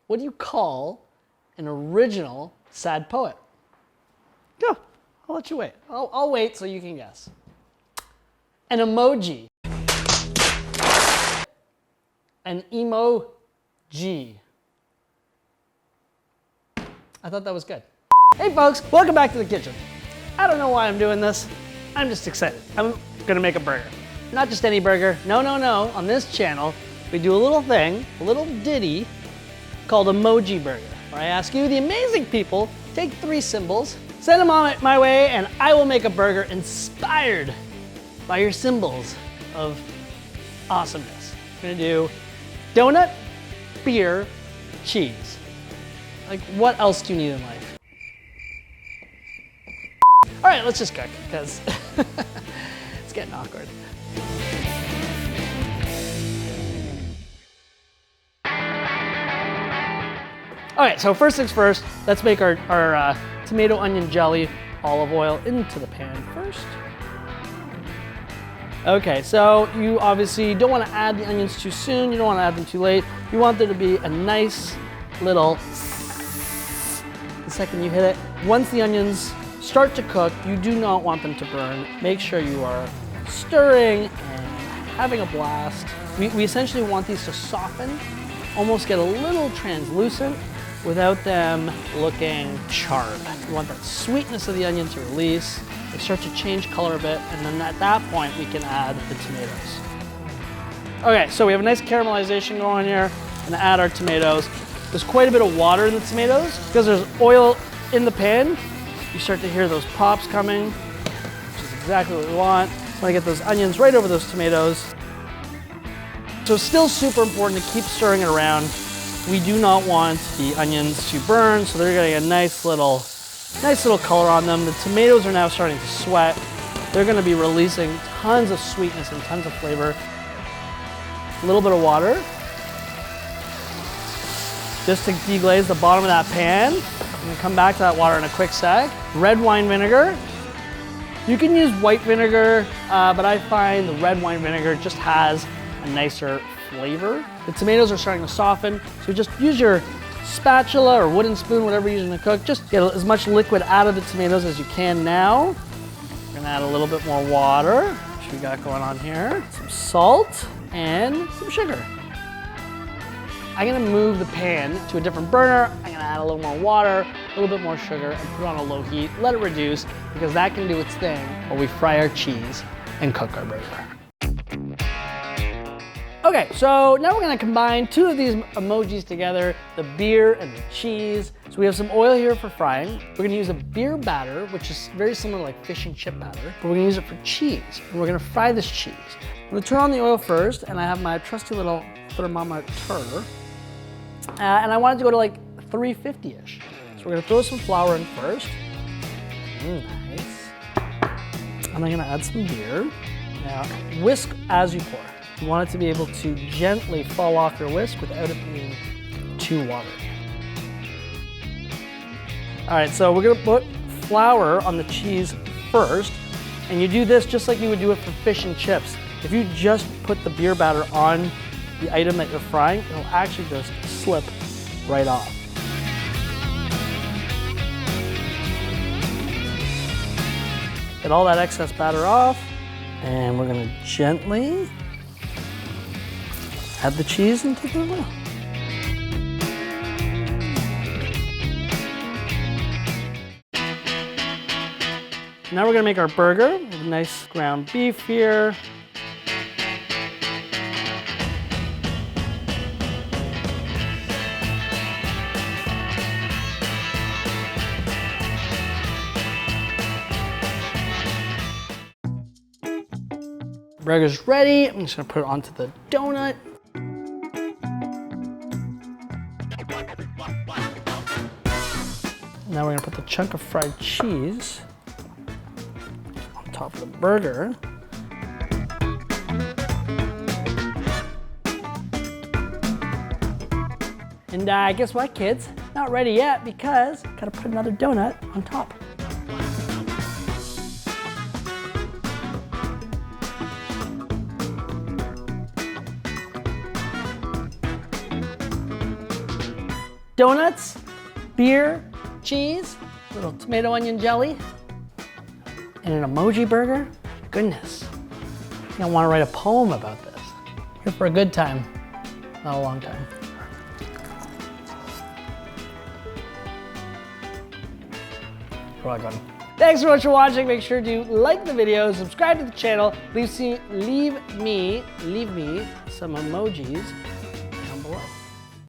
what do you call an original sad poet? Go, I'll let you wait. I'll wait so you can guess. An emoji. An emoji. I thought that was good. Hey folks, welcome back to the kitchen. I don't know why I'm doing this. I'm just excited. I'm gonna make a burger. Not just any burger, no. On this channel, we do a little thing, a little ditty called Emoji Burger, where I ask you, the amazing people, take 3 symbols, send them on my way, and I will make a burger inspired by your symbols of awesomeness. We're gonna do donut, beer, cheese. Like, what else do you need in life? All right, let's just cook, because it's getting awkward. All right, so first things first, let's make our tomato onion jelly olive oil into the pan first. Okay, so you obviously don't want to add the onions too soon. You don't want to add them too late. You want there to be a nice little the second you hit it. Once the onions start to cook, you do not want them to burn. Make sure you are stirring and having a blast. We essentially want these to soften, almost get a little translucent without them looking charred. You want that sweetness of the onion to release. They start to change color a bit, and then at that point, we can add the tomatoes. Okay, so we have a nice caramelization going here. Gonna add our tomatoes. There's quite a bit of water in the tomatoes. Because there's oil in the pan, you start to hear those pops coming, which is exactly what we want. We wanna get those onions right over those tomatoes. So it's still super important to keep stirring it around. We do not want the onions to burn, so they're getting a nice little color on them. The tomatoes are now starting to sweat. They're gonna be releasing tons of sweetness and tons of flavor. A little bit of water, just to deglaze the bottom of that pan. I'm gonna come back to that water in a quick sec. Red wine vinegar. You can use white vinegar, but I find the red wine vinegar just has a nicer flavor. The tomatoes are starting to soften, so just use your spatula or wooden spoon, whatever you're using to cook. Just get as much liquid out of the tomatoes as you can now. We're gonna add a little bit more water, which we got going on here. Some salt and some sugar. I'm gonna move the pan to a different burner. I'm gonna add a little more water, a little bit more sugar, and put it on a low heat. Let it reduce, because that can do its thing while we fry our cheese and cook our burger. Okay, so now we're gonna combine 2 of these emojis together, the beer and the cheese. So we have some oil here for frying. We're gonna use a beer batter, which is very similar to like fish and chip batter, but we're gonna use it for cheese. And we're gonna fry this cheese. I'm gonna turn on the oil first, and I have my trusty little thermometer. And I want it to go to like 350-ish. So we're gonna throw some flour in first. Nice. And I'm gonna add some beer. Now, whisk as you pour. You want it to be able to gently fall off your whisk without it being too watery. All right, so we're gonna put flour on the cheese first, and you do this just like you would do it for fish and chips. If you just put the beer batter on the item that you're frying, it'll actually just slip right off. Get all that excess batter off, and we're gonna gently add the cheese into the oil. Now we're gonna make our burger with nice ground beef here. Burger's ready. I'm just gonna put it onto the donut. Now we're gonna put the chunk of fried cheese on top of the burger. And guess what, kids? Not ready yet, because gotta put another donut on top. donuts, beer, cheese, little tomato onion jelly, and an emoji burger. Goodness, I want to write a poem about this. Here for a good time, not a long time. You're welcome. Thanks so much for watching. Make sure to like the video, subscribe to the channel, leave me some emojis.